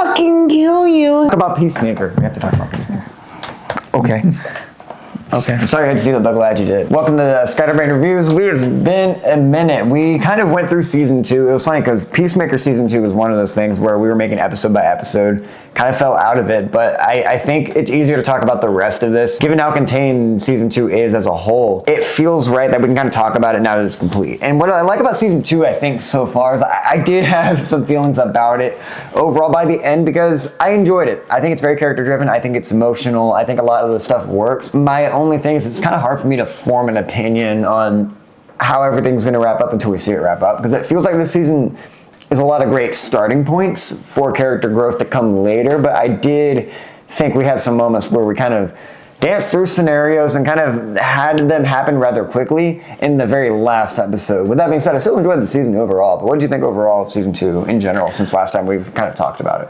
fucking kill you. Talk about Peacemaker. We have to talk about Peacemaker. Okay. Okay. I'm sorry I had to see that, but glad you did. Welcome to the Scatterbrain Reviews. It's been a minute. We kind of went through season 2. It was funny because Peacemaker season 2 was one of those things where we were making episode by episode. Kind of fell out of it, but I think it's easier to talk about the rest of this. Given how contained season 2 is as a whole, it feels right that we can kind of talk about it now that it's complete. And what I like about season 2, I think, so far is I did have some feelings about it overall by the end because I enjoyed it. I think it's very character driven. I think it's emotional. I think a lot of the stuff works. My only thing is it's kind of hard for me to form an opinion on how everything's going to wrap up until we see it wrap up, because it feels like this season is a lot of great starting points for character growth to come later, but I did think we had some moments where we kind of danced through scenarios and kind of had them happen rather quickly in the very last episode. With that being said, I still enjoyed the season overall, but what did you think overall of season 2 in general since last time we've kind of talked about it?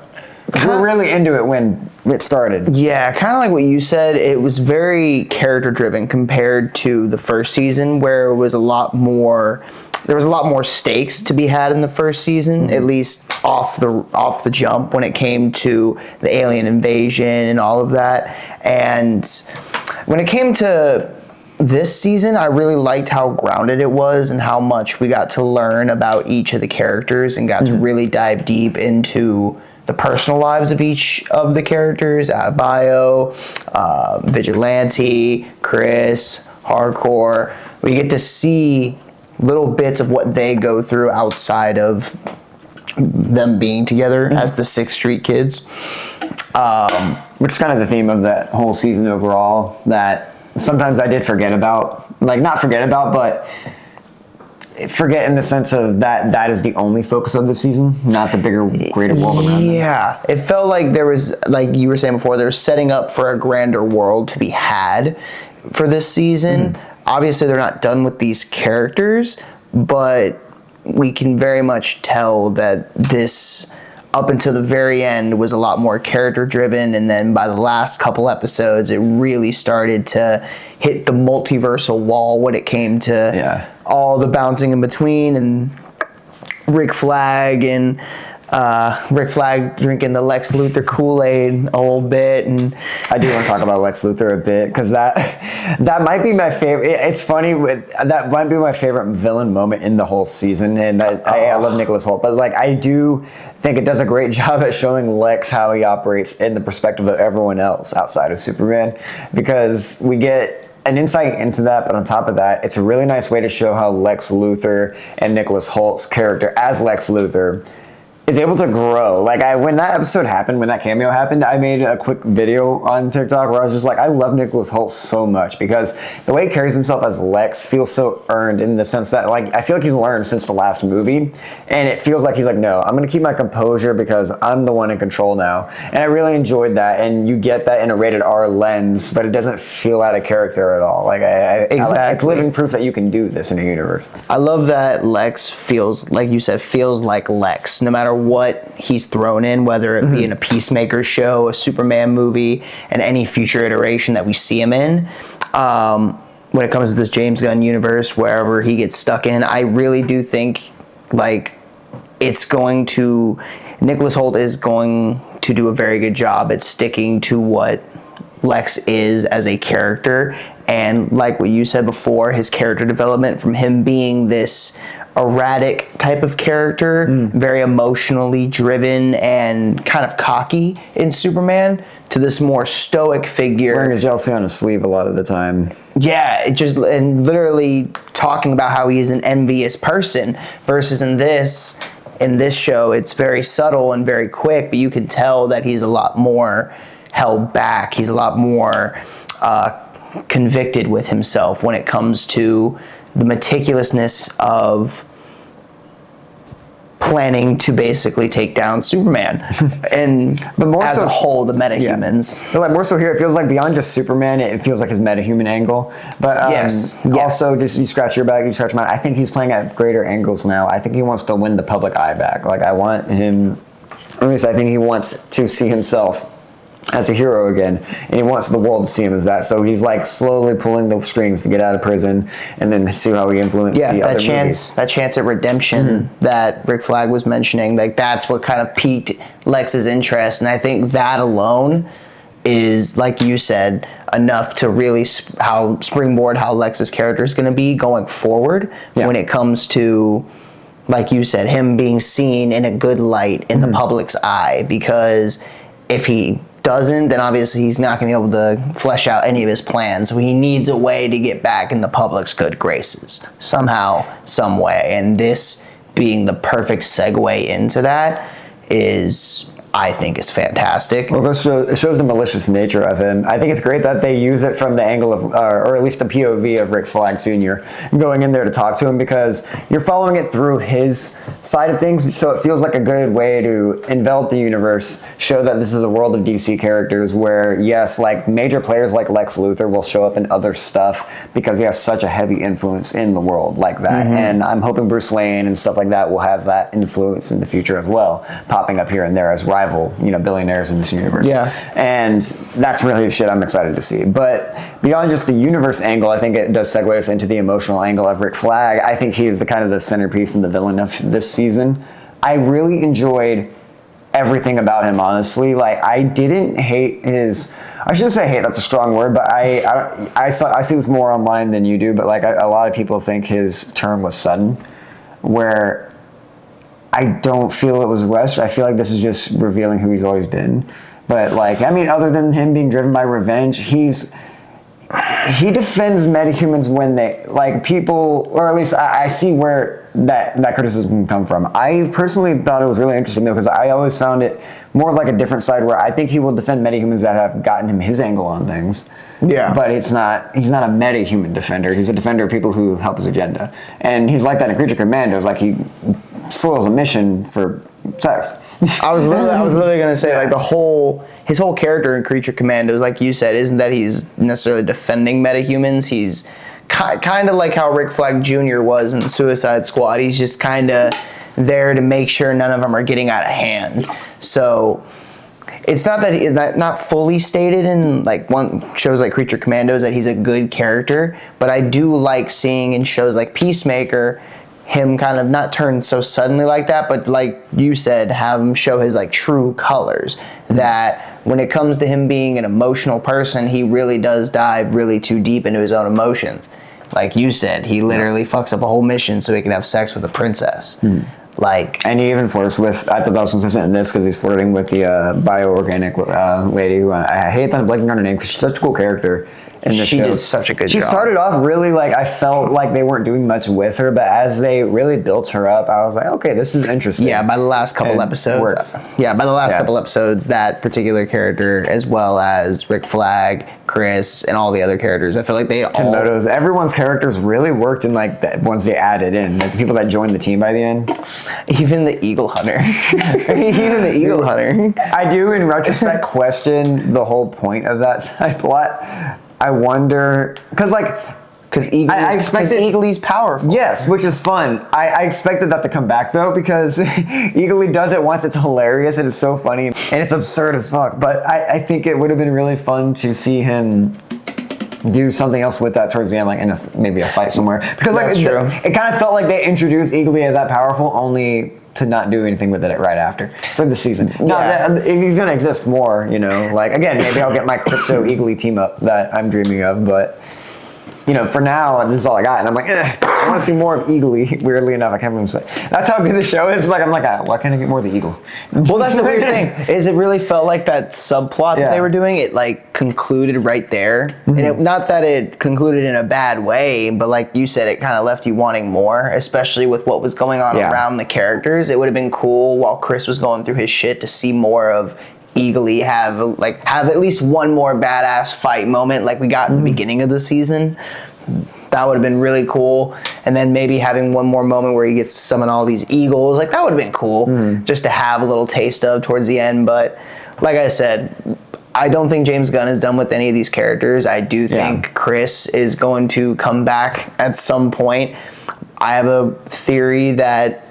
We were really into it when it started. Yeah, kind of like what you said, it was very character driven compared to the first season where it was a lot more. There was a lot more stakes to be had in the first season, at least off the jump when it came to the alien invasion and all of that. And when it came to this season, I really liked how grounded it was and how much we got to learn about each of the characters and got to really dive deep into the personal lives of each of the characters. Adebayo, Vigilante, Chris, Hardcore. We get to see little bits of what they go through outside of them being together as the 6th Street Kids. Which is kind of the theme of that whole season overall, that sometimes I did forget about. Like, not forget about, but forget in the sense of that is the only focus of the season, not the bigger, greater world around them. Yeah, it felt like there was, like you were saying before, there was setting up for a grander world to be had for this season. Obviously, they're not done with these characters, but we can very much tell that this, up until the very end, was a lot more character-driven, and then by the last couple episodes, it really started to hit the multiversal wall when it came to all the bouncing in between, and Rick Flag drinking the Lex Luthor Kool-Aid a little bit. And I do want to talk about Lex Luthor a bit because that might be my favorite. It's funny, that might be my favorite villain moment in the whole season, and I love Nicholas Hoult, but like I do think it does a great job at showing Lex how he operates in the perspective of everyone else outside of Superman, because we get an insight into that, but on top of that, it's a really nice way to show how Lex Luthor and Nicholas Holt's character as Lex Luthor is able to grow. Like, when that episode happened, when that cameo happened, I made a quick video on TikTok where I was just like, I love Nicholas Hoult so much because the way he carries himself as Lex feels so earned, in the sense that, like, I feel like he's learned since the last movie, and it feels like he's like, no, I'm gonna keep my composure because I'm the one in control now. And I really enjoyed that, and you get that in a rated R lens, but it doesn't feel out of character at all. Like, exactly. It's living proof that you can do this in a universe. I love that Lex feels, like you said, feels like Lex, no matter what he's thrown in, whether it be in a Peacemaker show, a Superman movie, and any future iteration that we see him in. When it comes to this James Gunn universe, wherever he gets stuck in, I really do think, like, Nicholas Hoult is going to do a very good job at sticking to what Lex is as a character. And like what you said before, his character development from him being this erratic type of character, very emotionally driven and kind of cocky in Superman, to this more stoic figure. Wearing his jealousy on his sleeve a lot of the time. Yeah, and literally talking about how he is an envious person, versus in this show, it's very subtle and very quick, but you can tell that he's a lot more held back. He's a lot more convicted with himself when it comes to the meticulousness of planning to basically take down Superman, and but more as so, a whole, the metahumans. But like more so here, it feels like beyond just Superman, it feels like his metahuman angle. But yes. Also, just you scratch your back, you scratch mine. I think he's playing at greater angles now. I think he wants to win the public eye back. Like, I want him, at least I think he wants to see himself as a hero again, and he wants the world to see him as that. So he's like slowly pulling the strings to get out of prison, and then see how he influenced the other movies. That chance at redemption that Rick Flag was mentioning, like that's what kind of piqued Lex's interest, and I think that alone is, like you said, enough to really springboard how Lex's character is going to be going forward when it comes to, like you said, him being seen in a good light in the public's eye, because if he doesn't, then obviously he's not going to be able to flesh out any of his plans. So he needs a way to get back in the public's good graces somehow, some way. And this being the perfect segue into that I think is fantastic. Well, it shows the malicious nature of him. I think it's great that they use it from the angle of, or at least the POV of Rick Flag Sr. going in there to talk to him, because you're following it through his side of things, so it feels like a good way to envelop the universe, show that this is a world of DC characters where, yes, like major players like Lex Luthor will show up in other stuff because he has such a heavy influence in the world like that. And I'm hoping Bruce Wayne and stuff like that will have that influence in the future as well, popping up here and there as rival, billionaires in this universe. Yeah. And that's really the shit I'm excited to see. But beyond just the universe angle, I think it does segue us into the emotional angle of Rick Flag. I think he is the kind of the centerpiece and the villain of this season. I really enjoyed everything about him, honestly. Like, I didn't hate I shouldn't say hate, that's a strong word, but I see this more online than you do, but like a lot of people think his turn was sudden, where I don't feel it was rushed. I feel like this is just revealing who he's always been. But like, I mean, other than him being driven by revenge, he defends metahumans when they, like, people, or at least I see where that criticism can come from. I personally thought it was really interesting though, because I always found it more of like a different side, where I think he will defend metahumans that have gotten him his angle on things. Yeah. But he's not a metahuman defender. He's a defender of people who help his agenda. And he's like that in Creature Commandos, like he soils a mission for sex. I was literally gonna say, like, his whole character in Creature Commandos, like you said, isn't that he's necessarily defending metahumans. He's kind of like how Rick Flag Jr. was in Suicide Squad. He's just kind of there to make sure none of them are getting out of hand. So it's not that not fully stated in like shows like Creature Commandos that he's a good character, but I do like seeing in shows like Peacemaker him kind of not turn so suddenly like that, but like you said, have him show his like true colors. That when it comes to him being an emotional person, he really does dive really too deep into his own emotions. Like you said, he literally fucks up a whole mission so he can have sex with a princess. Like, and he even flirts with, I thought that was consistent in this, because he's flirting with the bioorganic lady who I hate that I'm blanking on her name, because she's such a cool character. She did such a good job. She started off really, like, I felt like they weren't doing much with her, but as they really built her up, I was like, okay, this is interesting. Yeah, by the last couple episodes. Couple episodes, that particular character, as well as Rick Flag, Chris, and all the other characters, I feel like they all... everyone's characters really worked in, like, the ones they added in. Like, the people that joined the team by the end. Even the Eagle Hunter. I do, in retrospect, question the whole point of that side plot. I wonder, because Eagly's powerful. Yes, which is fun. I expected that to come back though, because Eagly does it once. It's hilarious. It is so funny and it's absurd as fuck. But I think it would have been really fun to see him do something else with that towards the end, like in maybe a fight somewhere. Because like it kind of felt like they introduced Eagly as that powerful, only to not do anything with it right after for the season. He's gonna exist more, like, again, maybe I'll get my Crypto Eagly team up that I'm dreaming of, but for now, this is all I got, and I'm like, I want to see more of Eagly. Weirdly enough, I can't even say. That's how good the show is. Like, I'm like, why can't I get more of the Eagle? Well, that's the weird thing, is it really felt like that subplot that they were doing, it like concluded right there. And not that it concluded in a bad way, but like you said, it kind of left you wanting more, especially with what was going on around the characters. It would have been cool while Chris was going through his shit to see more of Eagly have at least one more badass fight moment like we got in the beginning of the season. That would have been really cool. And then maybe having one more moment where he gets to summon all these eagles, like that would have been cool just to have a little taste of towards the end. But like I said, I don't think James Gunn is done with any of these characters. I do think Chris is going to come back at some point. I have a theory that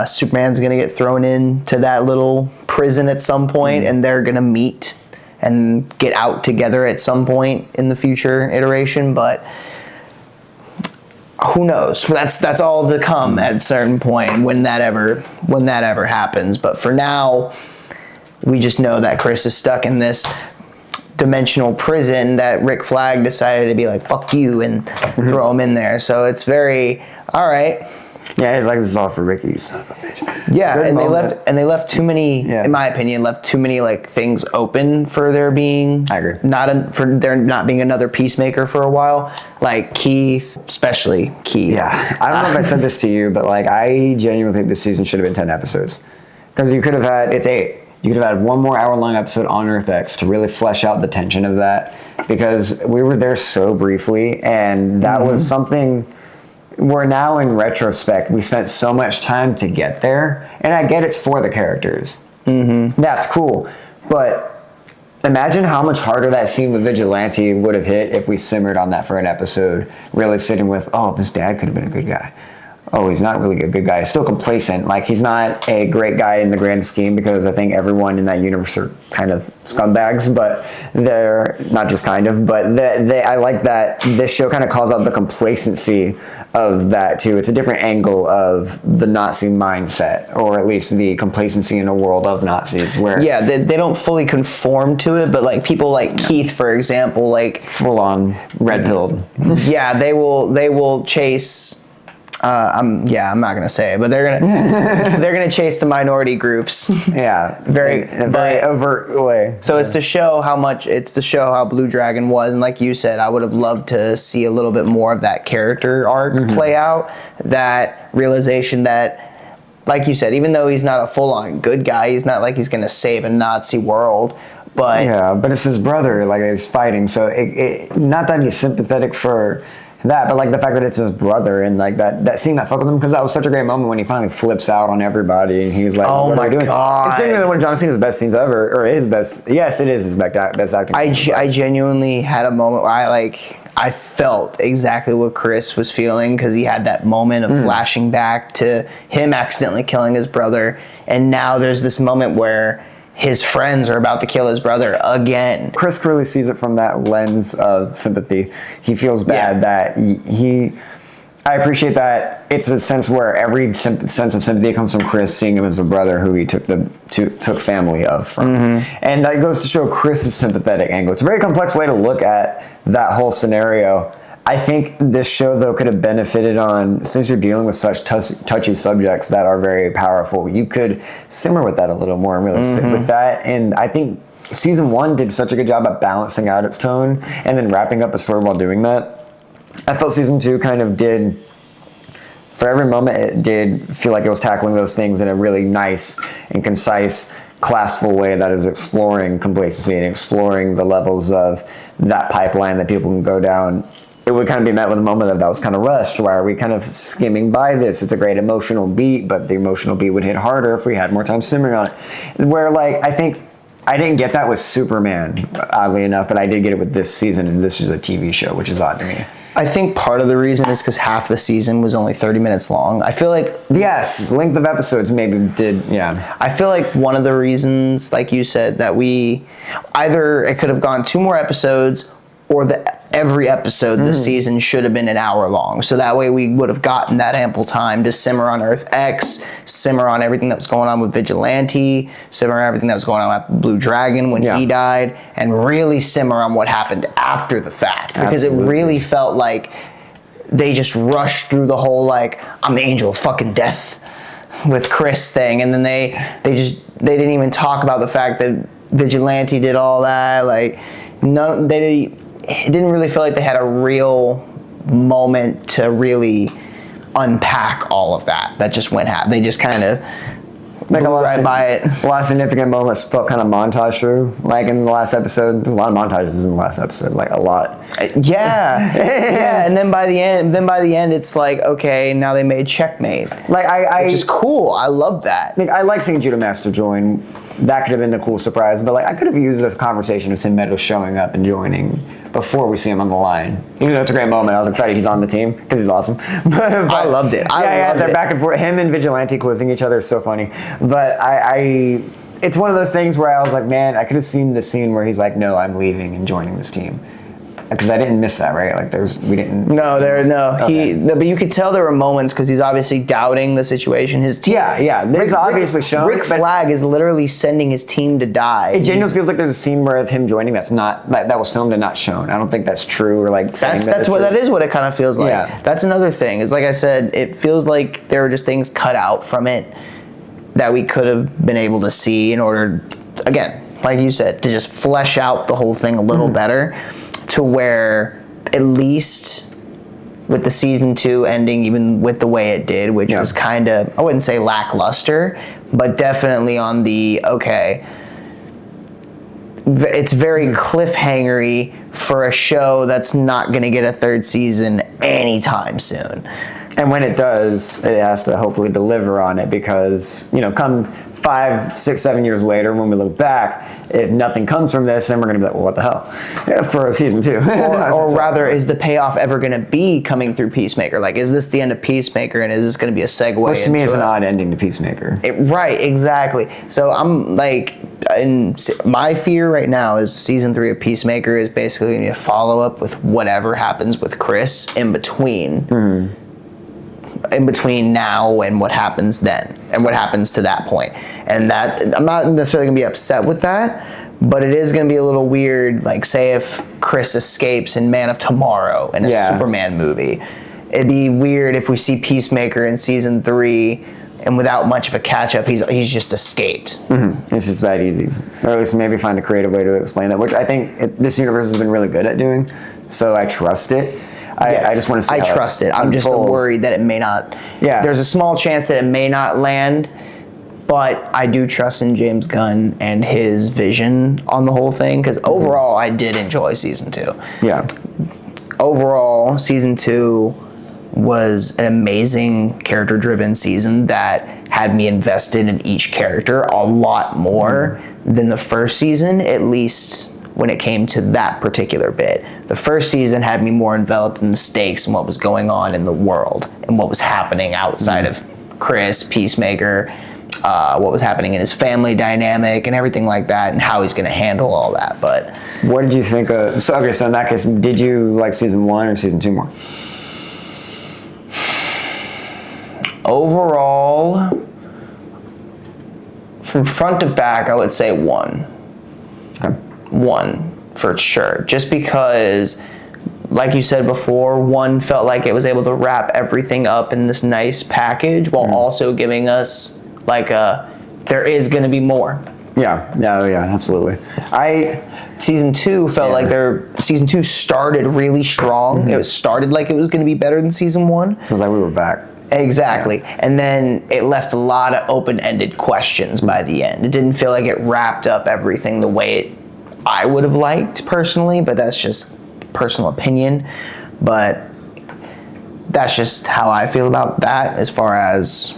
Superman's going to get thrown into that little prison at some point, and they're going to meet and get out together at some point in the future iteration, but who knows? That's all to come at a certain point when that ever happens. But for now, we just know that Chris is stuck in this dimensional prison that Rick Flag decided to be like, fuck you, and throw him in there. So it's very, all right. Yeah, he's like, this is all for Ricky, you son of a bitch. Yeah, Good and moment. they left too many, Yeah. in my opinion, left too many like things open for there being. I agree. For there not being another Peacemaker for a while, like Keith, especially Keith. Yeah, I don't know if I said this to you, but like I genuinely think this season should have been 10 episodes. Because you could have had, it's 8. You could have had one more hour-long episode on Earth X to really flesh out the tension of that. Because we were there so briefly, and that was something where now in retrospect, we spent so much time to get there. And I get it's for the characters. That's cool. But imagine how much harder that scene with Vigilante would have hit if we simmered on that for an episode. Really sitting with, oh, this dad could have been a good guy. Oh, he's not really a good guy. He's still complacent. Like, he's not a great guy in the grand scheme, because I think everyone in that universe are kind of scumbags, but they're not just kind of, but I like that this show kind of calls out the complacency of that too. It's a different angle of the Nazi mindset, or at least the complacency in a world of Nazis where They don't fully conform to it, but like people like Keith, for example, like full on red pilled. yeah, they will chase. I'm not gonna say it, but they're gonna chase the minority groups. Yeah, Very in a very overt way. So it's to show how Blue Dragon was, and like you said, I would have loved to see a little bit more of that character arc play out. That realization that, like you said, even though he's not a full-on good guy, he's not like he's gonna save a Nazi world. But yeah, but it's his brother, like he's fighting. So it not that he's sympathetic for that, but like the fact that it's his brother, and like that scene that fucked with him, because that was such a great moment when he finally flips out on everybody and he's like, oh what my are we doing? God. It's genuinely one of John Cena's best scenes ever, or his best. Yes, it is his best acting. I genuinely had a moment where I felt exactly what Chris was feeling, because he had that moment of flashing back to him accidentally killing his brother, and now there's this moment where his friends are about to kill his brother again. Chris clearly sees it from that lens of sympathy. He feels bad that I appreciate that it's a sense where every sense of sympathy comes from Chris seeing him as a brother who he took family of from. And that goes to show Chris's sympathetic angle. It's a very complex way to look at that whole scenario. I think this show, though, could have benefited on, since you're dealing with such touchy subjects that are very powerful, you could simmer with that a little more and really sit with that. And I think season 1 did such a good job at balancing out its tone and then wrapping up the story while doing that. I felt season 2 kind of did, for every moment, it did feel like it was tackling those things in a really nice and concise, classful way that is exploring complacency and exploring the levels of that pipeline that people can go down. It would kind of be met with a moment of that was kind of rushed. Why are we kind of skimming by this? It's a great emotional beat, but the emotional beat would hit harder if we had more time simmering on it. Where, like, I think I didn't get that with Superman, oddly enough, but I did get it with this season, and this is a TV show, which is odd to me. I think part of the reason is because half the season was only 30 minutes long. I feel like... Yes, length of episodes maybe did, yeah. I feel like one of the reasons, like you said, that we... Either it could have gone 2 more episodes, or every episode this season should have been an hour long. So that way we would have gotten that ample time to simmer on Earth X, simmer on everything that was going on with Vigilante, simmer on everything that was going on with Blue Dragon when he died, and really simmer on what happened after the fact. Because it really felt like they just rushed through the whole, like, I'm the angel of fucking death with Chris thing, and then they didn't even talk about the fact that Vigilante did all that. Like, it didn't really feel like they had a real moment to really unpack all of that. That just went They just kind of like right by it. A lot of significant moments felt kind of montage through. Like in the last episode, there's a lot of montages in the last episode, like a lot. Yeah. And then by the end, it's like, okay, now they made checkmate. Like which is cool. I love that. Like, I like seeing Judah Master join. That could have been the cool surprise, but like I could have used this conversation of Tim Meadows showing up and joining before we see him on the line. Even though it's a great moment, I was excited he's on the team because he's awesome. but I loved it. They're back and forth. Him and Vigilante quizzing each other is so funny. But it's one of those things where I was like, man, I could have seen the scene where he's like, no, I'm leaving and joining this team. Because I didn't miss that, right? Like we didn't. But you could tell there were moments because he's obviously doubting the situation. His team, it's obviously shown. Rick Flag is literally sending his team to die. It genuinely feels like there's a scene where of him joining that's not that was filmed and not shown. I don't think that's true or like. That is what it kind of feels like. Yeah. That's another thing. Is like I said, it feels like there were just things cut out from it that we could have been able to see in order, again, like you said, to just flesh out the whole thing a little better. To where, at least with the season 2 ending, even with the way it did, which was kind of, I wouldn't say lackluster, but definitely on the, okay, it's very cliffhangery for a show that's not going to get a 3rd season anytime soon. And when it does, it has to hopefully deliver on it because, come 5, 6, 7 years later, when we look back, if nothing comes from this, then we're going to be like, well, what the hell? For season 2. or rather, is the payoff ever going to be coming through Peacemaker? Like, is this the end of Peacemaker and is this going to be a segue into Which to me is an odd ending to Peacemaker. Right, exactly. So I'm like, my fear right now is season 3 of Peacemaker is basically going to be a follow-up with whatever happens with Chris in between. Mm-hmm. In between now and what happens then and what happens to that point. And that I'm not necessarily gonna be upset with that, but it is gonna be a little weird, like say if Chris escapes in Man of Tomorrow in a Superman movie. It'd be weird if we see Peacemaker in season 3 and without much of a catch up, he's just escaped. Mm-hmm. It's just that easy. Or at least maybe find a creative way to explain that, which I think this universe has been really good at doing. So I trust it. I just want to see I trust it. I'm just worried that it may not. Yeah. There's a small chance that it may not land, but I do trust in James Gunn and his vision on the whole thing because overall, I did enjoy season 2. Yeah. Overall, season 2 was an amazing character-driven season that had me invested in each character a lot more than the first season, at least when it came to that particular bit. The first season had me more enveloped in the stakes and what was going on in the world and what was happening outside of Chris, Peacemaker, what was happening in his family dynamic and everything like that and how he's going to handle all that. But what did you think of, so in that case, did you like season 1 or season 2 more? Overall, from front to back, I would say 1. Okay. 1 for sure, just because like you said before, 1 felt like it was able to wrap everything up in this nice package while also giving us like there is going to be more. Yeah, absolutely. Season 2 felt like season 2 started really strong. It started like it was going to be better than season 1. It was like we were back. Exactly. Yeah. And then it left a lot of open-ended questions by the end. It didn't feel like it wrapped up everything the way I would have liked personally, but that's just personal opinion. But that's just how I feel about that as far as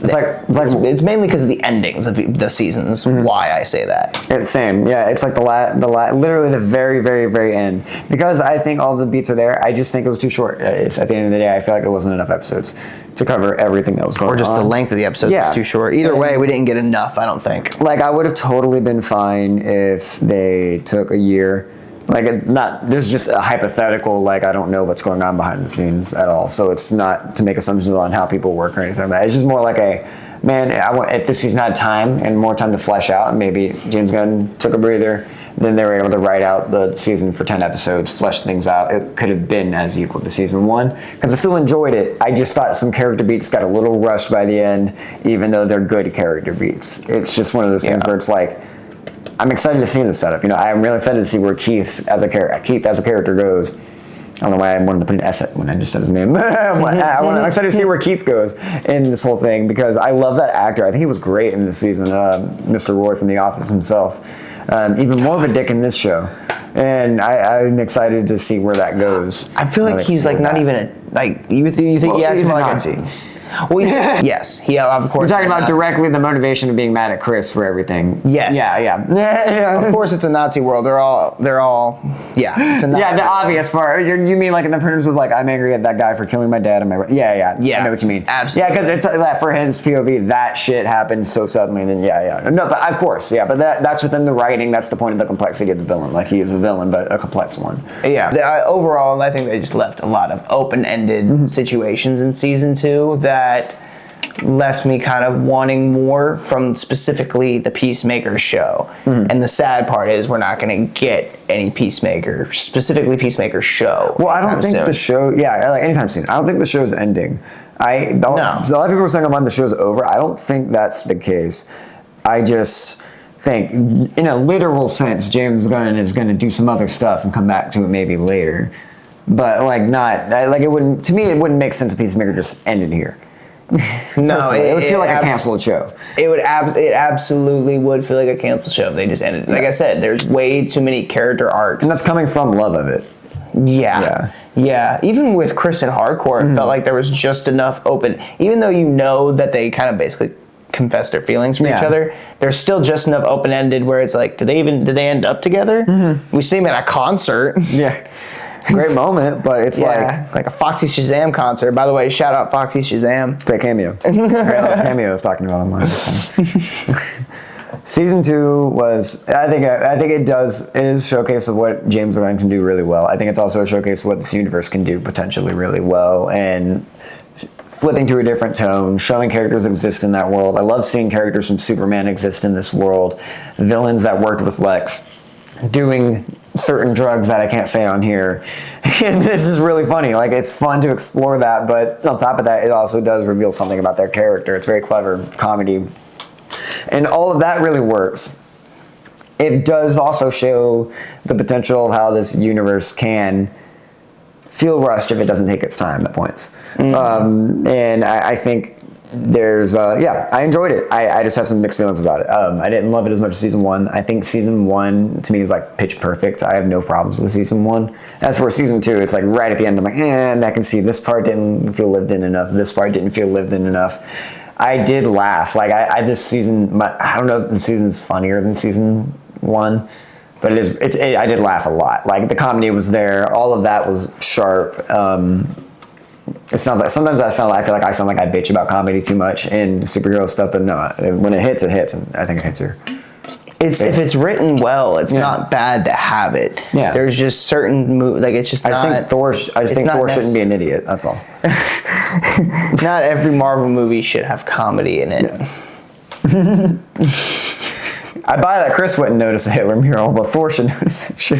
it's mainly because of the endings of the seasons. Why I say that. It's same. Yeah, it's like literally the very, very, very end. Because I think all the beats are there. I just think it was too short. It's at the end of the day, I feel like it wasn't enough episodes to cover everything that was going on. Or just the length of the episodes was too short. Either way, we didn't get enough, I don't think. Like, I would have totally been fine if they took a year. Like, this is just a hypothetical, like, I don't know what's going on behind the scenes at all. So it's not to make assumptions on how people work or anything like that. It's just more like if this season had time and more time to flesh out, and maybe James Gunn took a breather, then they were able to write out the season for 10 episodes, flesh things out. It could have been as equal to season 1. Because I still enjoyed it. I just thought some character beats got a little rushed by the end, even though they're good character beats. It's just one of those things where it's like, I'm excited to see the setup. I'm really excited to see where Keith as a character goes. I don't know why I wanted to put an S when I just said his name. I'm excited to see where Keith goes in this whole thing because I love that actor. I think he was great in this season, Mr. Roy from The Office himself. Even more of a dick in this show. And I'm excited to see where that goes. I feel like he's like not even you think he acts more like Well, yes, he of course. We're talking about directly the motivation of being mad at Chris for everything. Yes. Yeah. Of course, it's a Nazi world. They're all. Yeah, it's a Nazi. Yeah, the world. obvious part. You mean like in the terms of like, I'm angry at that guy for killing my dad and my. Yeah. I know what you mean. Absolutely. Yeah, because it's that for his POV, that shit happened so suddenly. Then no, but of course, but that's within the writing. That's the point of the complexity of the villain. Like he is a villain, but a complex one. Yeah. Overall, I think they just left a lot of open-ended situations in season 2 that left me kind of wanting more from specifically the Peacemaker show. And the sad part is we're not going to get any specifically Peacemaker show. Well, I don't think the show, like anytime soon. I don't think the show's ending. So a lot of people are saying the show's over. I don't think that's the case. I just think, in a literal sense, James Gunn is going to do some other stuff and come back to it maybe later. But like it wouldn't, to me, it wouldn't make sense if Peacemaker just ended here. No, it would feel like a canceled show. It absolutely would feel like a canceled show if they just ended it. Like I said, there's way too many character arcs. And that's coming from love of it. Yeah. Even with Chris and Hardcore, it felt like there was just enough open, even though you know that they kind of basically confess their feelings for each other, there's still just enough open-ended where it's like, did they end up together? We see them at a concert. Yeah. Great moment, but it's like a Foxy Shazam concert. By the way, shout out Foxy Shazam. Great cameo. Cameo I was talking about online. Season 2 was, I think it is a showcase of what James Gunn can do really well. I think it's also a showcase of what this universe can do potentially really well, and flipping to a different tone, showing characters exist in that world. I love seeing characters from Superman exist in this world, villains that worked with Lex, doing certain drugs that I can't say on here. And this is really funny. Like, it's fun to explore that, but on top of that, it also does reveal something about their character. It's very clever comedy. And all of that really works. It does also show the potential of how this universe can feel rushed if it doesn't take its time at points. And I think there's I enjoyed it. I just have some mixed feelings about it. I didn't love it as much as season 1. I think season 1 to me is like pitch perfect. I have no problems with season 1. As for season 2, it's like right at the end, I'm like, and I can see this part didn't feel lived in enough. This part didn't feel lived in enough. I did laugh. Like I this season, I don't know if the season's funnier than season 1, but I did laugh a lot. Like the comedy was there. All of that was sharp. It sounds like sometimes I feel like I sound like I bitch about comedy too much in superhero stuff, but no, when it hits, and I think it hits here. If it's written well, it's not bad to have it. Yeah. There's just certain it's just not. I just think Thor shouldn't be an idiot. That's all. Not every Marvel movie should have comedy in it. Yeah. I buy that Chris wouldn't notice a Hitler mural, but Thor should notice it. Sure.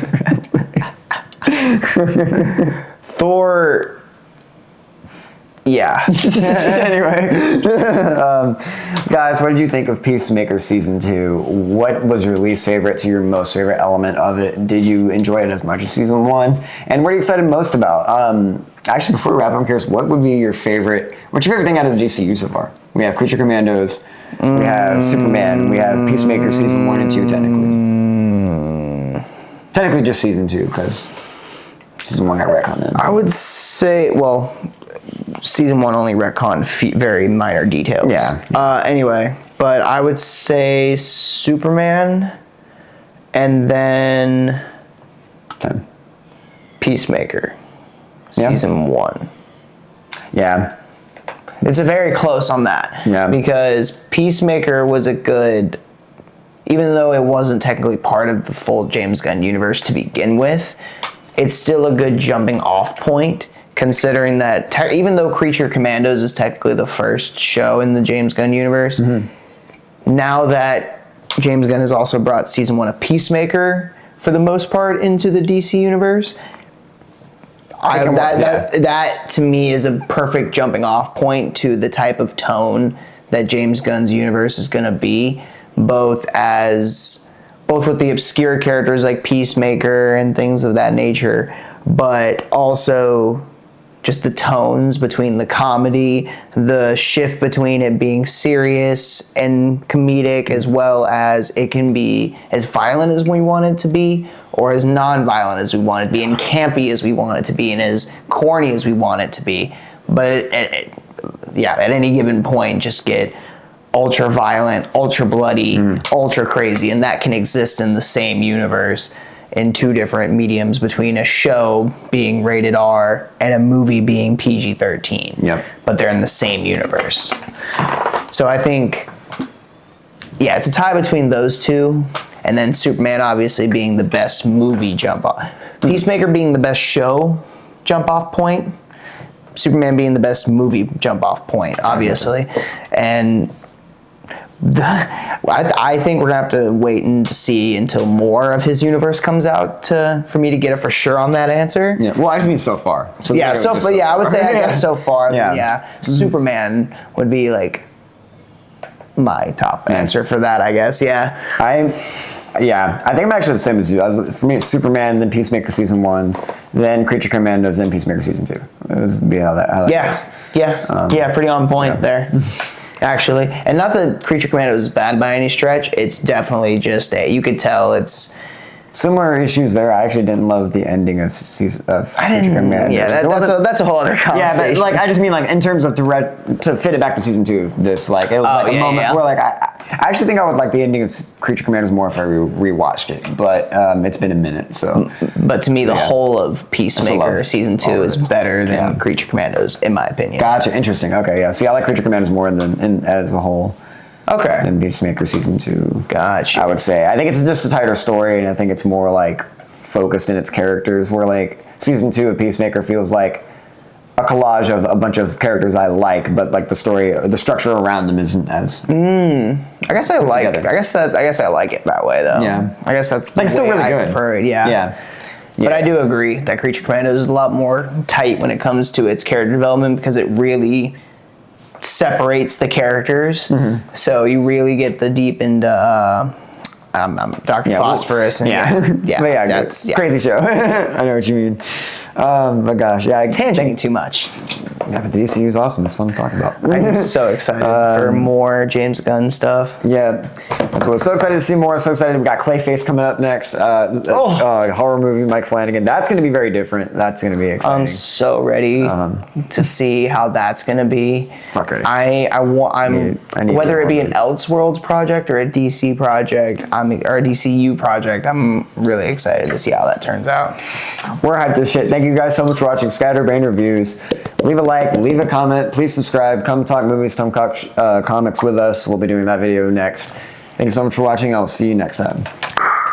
Thor. Yeah. Anyway, guys, what did you think of Peacemaker season 2? What was your least favorite to your most favorite element of it? Did you enjoy it as much as season 1? And what are you excited most about? Actually, before we wrap up, I'm curious, what's your favorite thing out of the DCU so far? We have Creature Commandos, we have Superman, we have Peacemaker season 1 and 2 technically. Technically just season 2, because season 1 got retconned in. I would say, well, season 1 only retconned very minor details. Yeah. Anyway, but I would say Superman, and then 10. Peacemaker, season 1. Yeah. It's a very close on that. Yeah. Because Peacemaker was a good, even though it wasn't technically part of the full James Gunn universe to begin with, it's still a good jumping off point, considering that even though Creature Commandos is technically the first show in the James Gunn universe, now that James Gunn has also brought season 1 of Peacemaker for the most part into the DC universe, that to me is a perfect jumping off point to the type of tone that James Gunn's universe is going to be, both with the obscure characters like Peacemaker and things of that nature, but also just the tones between the comedy, the shift between it being serious and comedic, as well as it can be as violent as we want it to be, or as non-violent as we want it to be, and campy as we want it to be, and as corny as we want it to be. But at any given point, just get ultra violent, ultra bloody, ultra crazy, and that can exist in the same universe in two different mediums between a show being rated R and a movie being PG-13. Yep. But they're in the same universe. So I think, it's a tie between those two, and then Superman obviously being the best movie jump off. Peacemaker being the best show jump off point. Superman being the best movie jump off point, obviously. And I think we're gonna have to wait and see until more of his universe comes out for me to get a for sure on that answer. Yeah. Well, I just mean so far. So I would say I guess so far. Yeah. Superman would be like my top answer for that. I guess. Yeah. I think I'm actually the same as you. For me, it's Superman, then Peacemaker season 1, then Creature Commandos, then Peacemaker season 2. That would be how that goes. Yeah, pretty on point there. Actually, and not that Creature Commandos is bad by any stretch. It's definitely just you could tell it's similar issues there. I actually didn't love the ending of Creature Commandos. Yeah, that's a whole other conversation. Yeah, but I just mean in terms of to fit it back to season 2 of this, it was a moment where I actually think I would like the ending of Creature Commandos more if I rewatched it, but it's been a minute, so. But to me, the whole of Peacemaker season 2 is better than Creature Commandos, in my opinion. Gotcha, interesting. Okay, yeah. See, I like Creature Commandos more than as a whole. Okay. Than Peacemaker season 2. Gotcha. I would say. I think it's just a tighter story, and I think it's more focused in its characters. Where season 2 of Peacemaker feels like a collage of a bunch of characters I like, but the story, the structure around them isn't as. I guess I like. Together. I guess I like it that way though. Yeah. I guess that's it's still really I good. prefer it. Yeah. Yeah. But I do agree that Creature Commandos is a lot more tight when it comes to its character development because it really separates the characters, so you really get the deep into Dr. Phosphorus. And that's crazy show. I know what you mean. But gosh, tangenting too much. Yeah, but the DCU is awesome. It's fun to talk about. I'm so excited for more James Gunn stuff. Yeah, absolutely. So excited to see more. So excited. We got Clayface coming up next. Horror movie, Mike Flanagan. That's going to be very different. That's going to be exciting. I'm so ready to see how that's going to be. Fuck ready. I need whether it be an Elseworlds project or a DC project, or a DCU project. I'm really excited to see how that turns out. We're hyped as shit. Thank you guys so much for watching Scatterbrain Reviews. Leave a like, leave a comment, please subscribe, come talk movies, come talk comics with us. We'll be doing that video next. Thank you so much for watching. I'll see you next time.